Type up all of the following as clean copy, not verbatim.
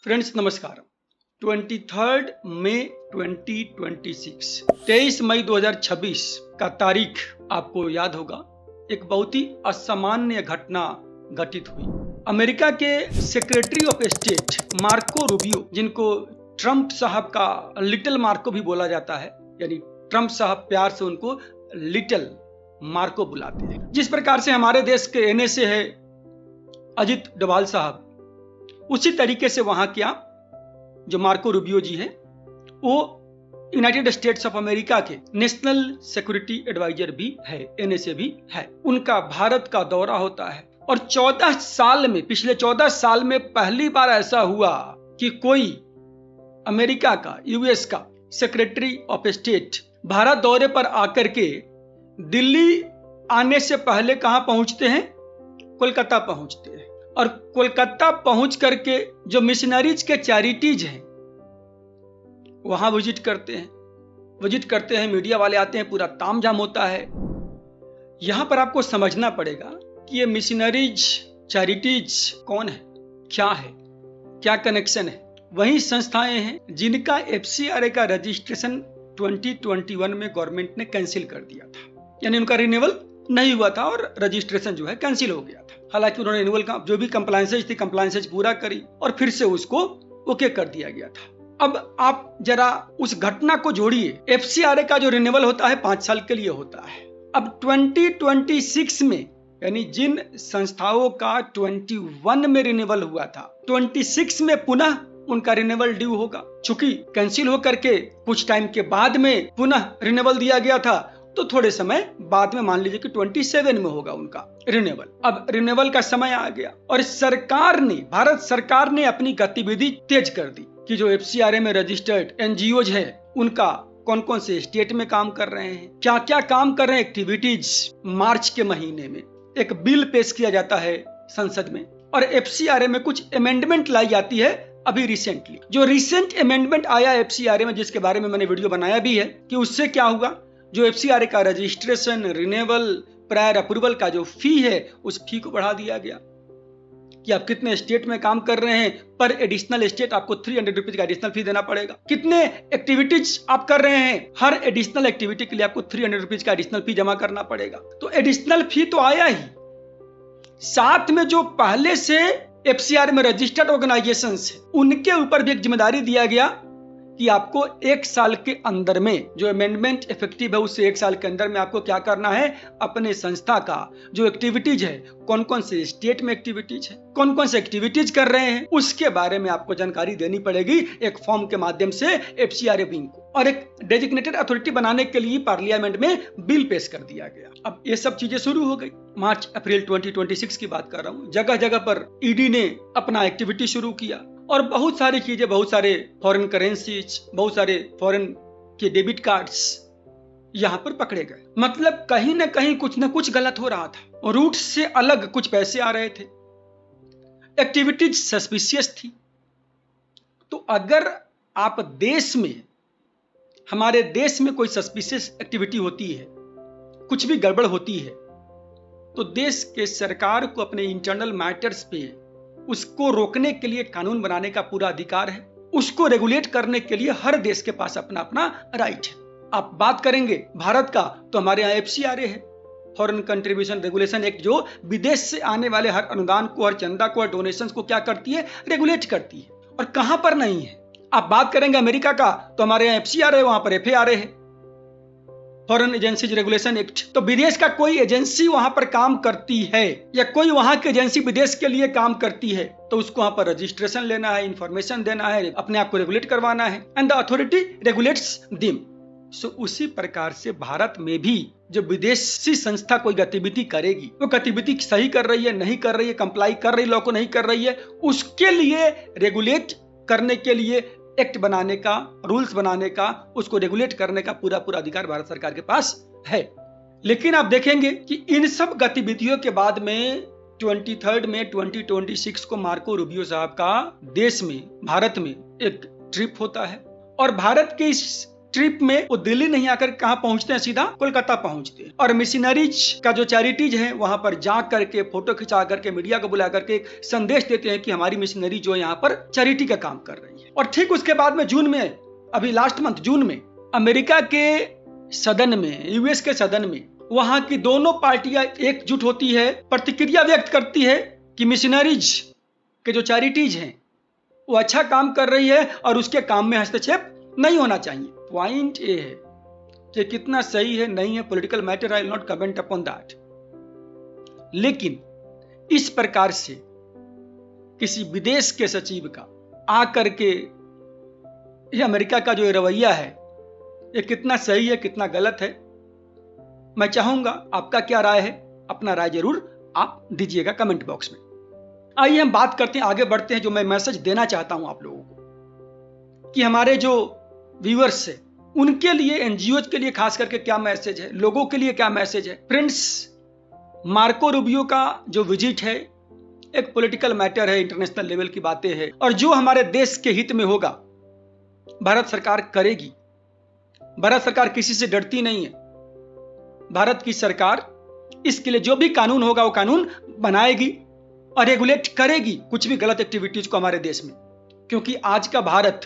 Friends नमस्कार। 23 मई 2026 23 मई 2026 का तारीख आपको याद होगा। एक बहुत ही असामान्य घटना घटित हुई। अमेरिका के secretary of state Marco Rubio, जिनको ट्रंप साहब का लिटिल मार्को भी बोला जाता है, यानी ट्रंप साहब प्यार से उनको लिटिल मार्को बुलाते हैं। जिस प्रकार से हमारे देश के एनएसए है अजित डोभाल साहब, उसी तरीके से वहां क्या जो मार्को रूबियो जी हैं वो यूनाइटेड स्टेट्स ऑफ अमेरिका के नेशनल सिक्योरिटी एडवाइजर भी है, एनएसए भी है। उनका भारत का दौरा होता है और पिछले 14 साल में पहली बार ऐसा हुआ कि कोई अमेरिका का, यूएस का सेक्रेटरी ऑफ स्टेट भारत दौरे पर आकर के दिल्ली आने से पहले कहां पहुंचते हैं? कोलकाता पहुंचते हैं। और कोलकाता पहुंच करके जो मिशनरीज के चैरिटीज हैं वहां विजिट करते हैं। मीडिया वाले आते हैं, पूरा तामझाम होता है। यहां पर आपको समझना पड़ेगा कि ये मिशनरीज चैरिटीज कौन है, क्या कनेक्शन है। वही संस्थाएं हैं जिनका एफसीआरए का रजिस्ट्रेशन 2021 में गवर्नमेंट ने कैंसिल कर दिया था, यानी उनका रिन्यूअल नहीं हुआ था और रजिस्ट्रेशन जो है कैंसिल हो गया था। हालांकि उन्होंने रिन्यूअल का जो भी कंप्लायंसेज पूरा करी और फिर से उसको ओके कर दिया गया था। अब आप जरा उस घटना को जोड़िए। एफसीआरए का जो रिन्यूअल होता है 5 साल के लिए होता है। अब 2026 में, यानी जिन संस्थाओं का 21 में रिन्यूअल हुआ था, 26 में पुनः उनका रिन्यूअल ड्यू होगा। चूंकि कैंसिल होकर के कुछ टाइम के बाद में पुनः रिन्यूअल दिया गया था, तो थोड़े समय बाद में मान लीजिए कि 27 में होगा उनका रिन्यूअल। अब रिन्यूअल का समय आ गया और भारत सरकार ने अपनी गतिविधि तेज कर दी कि जो एफसीआरए में रजिस्टर्ड एनजीओज है उनका कौन कौन से स्टेट में काम कर रहे हैं, क्या क्या काम कर रहे हैं, एक्टिविटीज। मार्च के महीने में एक बिल पेश किया जाता है संसद में और एफसीआरए में कुछ अमेंडमेंट लाई जाती है। अभी रिसेंटली जो रिसेंट अमेंडमेंट आया एफसीआरए में, जिसके बारे में मैंने वीडियो बनाया भी है, कि उससे क्या हुआ, जो एफसीआरए का रजिस्ट्रेशन, रिन्यूअल, प्रायर अप्रूवल का जो फी है उस फी को बढ़ा दिया गया कि आप कितने स्टेट में काम कर रहे हैं, पर एडिशनल स्टेट आपको 300 रुपीज का एडिशनल फी देना पड़ेगा। कितने एक्टिविटीज आप कर रहे हैं, हर एडिशनल एक्टिविटी के लिए आपको 300 रुपीज का एडिशनल फी जमा करना पड़ेगा। तो एडिशनल फी तो आया ही, साथ में जो पहले से एफसीआरए में रजिस्टर्ड ऑर्गेनाइजेशंस है उनके ऊपर भी एक जिम्मेदारी दिया गया कि आपको 1 साल के अंदर में, जो अमेंडमेंट इफेक्टिव है उससे 1 साल के अंदर में आपको क्या करना है, अपने संस्था का जो एक्टिविटीज है, कौन कौन से स्टेट में एक्टिविटीज है, कौन कौन से एक्टिविटीज कर रहे हैं, उसके बारे में आपको जानकारी देनी पड़ेगी एक फॉर्म के माध्यम से एफसीआरए विंग को। और एक डेजिग्नेटेड अथॉरिटी बनाने के लिए पार्लियामेंट में बिल पेश कर दिया गया। अब ये सब चीजें शुरू हो गई। मार्च अप्रैल 2026 की बात कर रहा हूँ। जगह जगह पर ईडी ने अपना एक्टिविटी शुरू किया और बहुत सारी चीजें, बहुत सारे फॉरेन करेंसीज, बहुत सारे फॉरेन के डेबिट कार्ड्स यहां पर पकड़े गए। मतलब कहीं ना कहीं कुछ ना कुछ गलत हो रहा था। रूट से अलग कुछ पैसे आ रहे थे, एक्टिविटीज सस्पिशियस थी। तो अगर आप हमारे देश में कोई सस्पिशियस एक्टिविटी होती है, कुछ भी गड़बड़ होती है, तो देश के सरकार को अपने इंटरनल मैटर्स पे उसको रोकने के लिए कानून बनाने का पूरा अधिकार है। उसको रेगुलेट करने के लिए हर देश के पास अपना अपना राइट है। आप बात करेंगे भारत का, तो हमारे यहाँ एफसीआरए है, फॉरेन कंट्रीब्यूशन रेगुलेशन एक्ट, जो विदेश से आने वाले हर अनुदान को, हर चंदा को, हर डोनेशन को क्या करती है, रेगुलेट करती है। और कहां पर नहीं है। आप बात करेंगे अमेरिका का, तो हमारे यहाँ एफसीआरए, वहां पर एफएआरए है, फॉरेन एजेंसीज रेगुलेशन एक्ट। तो विदेश का कोई एजेंसी वहां पर काम करती है या कोई वहां की एजेंसी विदेश के लिए काम करती है, तो उसको वहां पर रजिस्ट्रेशन लेना है, इंफॉर्मेशन देना है, अपने आप को रेगुलेट करवाना है, and the authority regulates them. So उसी प्रकार से भारत में भी जो विदेशी संस्था कोई गतिविधि करेगी, वो गतिविधि सही कर रही है, नहीं कर रही है, कंप्लाई कर रही है, लॉ को नहीं कर रही है, उसके लिए रेगुलेट करने के लिए एक्ट बनाने का, रूल्स बनाने का, उसको रेगुलेट करने का पूरा अधिकार भारत सरकार के पास है। लेकिन आप देखेंगे कि इन सब गतिविधियों के बाद में 23 मई 2026 को मार्को रूबियो साहब का देश में, भारत में एक ट्रिप होता है और भारत के इस ट्रिप में वो दिल्ली नहीं आकर कहां पहुंचते हैं, सीधा कोलकाता पहुंचते हैं। और मिशनरीज का जो चैरिटीज है वहां पर जा करके फोटो खिंचा करके मीडिया को बुला करके एक संदेश देते हैं कि हमारी मिशनरी जो यहाँ पर चैरिटी का काम कर रही है। और ठीक उसके बाद में जून में, अभी लास्ट मंथ जून में, अमेरिका के सदन में, यूएस के सदन में वहां की दोनों पार्टियां एकजुट होती है, प्रतिक्रिया व्यक्त करती है कि मिशनरीज के जो चैरिटीज हैं वो अच्छा काम कर रही है और उसके काम में हस्तक्षेप नहीं होना चाहिए। पॉइंट ये है कि कितना सही है नहीं है, political matter, I will not comment upon that. लेकिन इस प्रकार से किसी विदेश के सचिव का आकर के ये अमेरिका का जो रवैया है ये कितना सही है कितना गलत है, मैं चाहूंगा आपका क्या राय है, अपना राय जरूर आप दीजिएगा कमेंट बॉक्स में। आइए हम बात करते हैं, आगे बढ़ते हैं। जो मैं मैसेज देना चाहता हूं आप लोगों को कि हमारे जो व्यूअर्स है उनके लिए, एनजीओ के लिए खास करके क्या मैसेज है, लोगों के लिए क्या मैसेज है। फ्रेंड्स, मार्को रूबियो का जो विजिट है एक पॉलिटिकल मैटर है, इंटरनेशनल लेवल की बातें हैं और जो हमारे देश के हित में होगा भारत सरकार करेगी। भारत सरकार किसी से डरती नहीं है। भारत की सरकार इसके लिए जो भी कानून होगा वो कानून बनाएगी और रेगुलेट करेगी कुछ भी गलत एक्टिविटीज को हमारे देश में, क्योंकि आज का भारत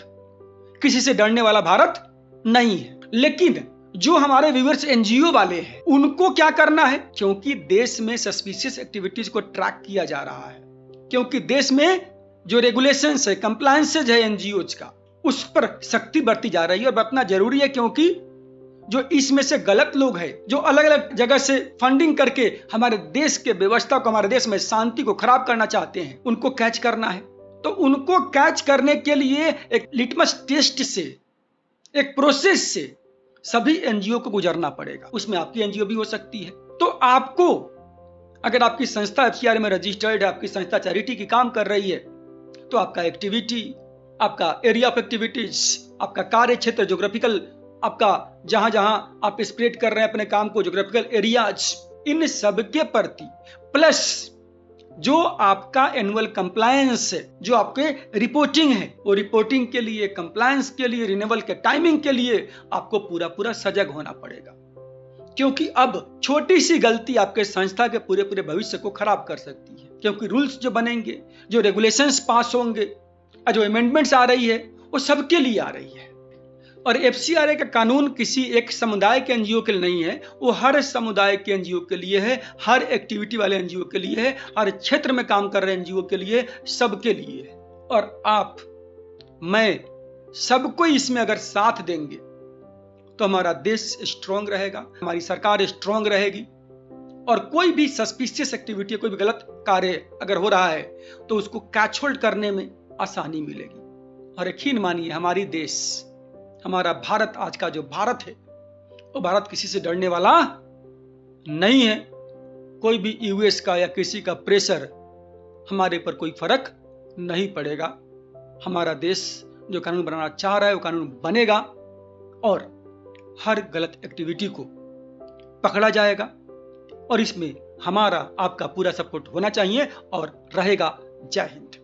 किसी से डरने वाला भारत नहीं है। लेकिन जो हमारे व्यूअर्स एनजीओ वाले हैं उनको क्या करना है, क्योंकि देश में सस्पिशियस एक्टिविटीज को ट्रैक किया जा रहा है, क्योंकि देश में जो रेगुलेशंस है, कंप्लायंसेज है एनजीओज का, उस पर सख्ती बरती जा रही है और बरतना जरूरी है, क्योंकि जो इसमें से गलत लोग हैं जो अलग अलग जगह से फंडिंग करके हमारे देश के व्यवस्था को, हमारे देश में शांति को खराब करना चाहते हैं, उनको कैच करना है। तो उनको कैच करने के लिए एक लिटमस टेस्ट से, एक प्रोसेस से सभी एनजीओ को गुजरना पड़ेगा। उसमें आपकी एनजीओ भी हो सकती है। तो आपको, अगर आपकी संस्था एफसीआर में रजिस्टर्ड है, आपकी संस्था चैरिटी की काम कर रही है, तो आपका एक्टिविटी, आपका एरिया ऑफ एक्टिविटीज, आपका कार्य क्षेत्र, ज्योग्राफिकल, आपका जहां जहां आप स्प्रेड कर रहे हैं अपने काम को, ज्योग्राफिकल एरियाज, इन सब के प्रति, प्लस जो आपका एनुअल कंप्लायंस है, जो आपके रिपोर्टिंग है, वो रिपोर्टिंग के लिए, कंप्लायंस के लिए, रिन्यूअल के टाइमिंग के लिए आपको पूरा पूरा सजग होना पड़ेगा, क्योंकि अब छोटी सी गलती आपके संस्था के पूरे पूरे भविष्य को खराब कर सकती है। क्योंकि रूल्स जो बनेंगे, जो रेगुलेशंस पास होंगे, जो अमेंडमेंट्स आ रही है, वो सबके लिए आ रही है। और एफसीआरए का कानून किसी एक समुदाय के एनजीओ के लिए नहीं है, वो हर समुदाय के एनजीओ के लिए है, हर एक्टिविटी वाले एनजीओ के लिए है, हर क्षेत्र में काम कर रहे एनजीओ के लिए, सबके लिए है। और आप, मैं, सबको इसमें अगर साथ देंगे तो हमारा देश स्ट्रांग रहेगा, हमारी सरकार स्ट्रांग रहेगी और कोई भी सस्पिशियस एक्टिविटी, कोई भी गलत कार्य अगर हो रहा है तो उसको कैच होल्ड करने में आसानी मिलेगी। और यकीन मानिए, हमारी देश, हमारा भारत, आज का जो भारत है वो भारत किसी से डरने वाला नहीं है। कोई भी यूएस का या किसी का प्रेशर हमारे पर कोई फर्क नहीं पड़ेगा। हमारा देश जो कानून बनाना चाह रहा है वो कानून बनेगा और हर गलत एक्टिविटी को पकड़ा जाएगा और इसमें हमारा, आपका पूरा सपोर्ट होना चाहिए और रहेगा। जय हिंद।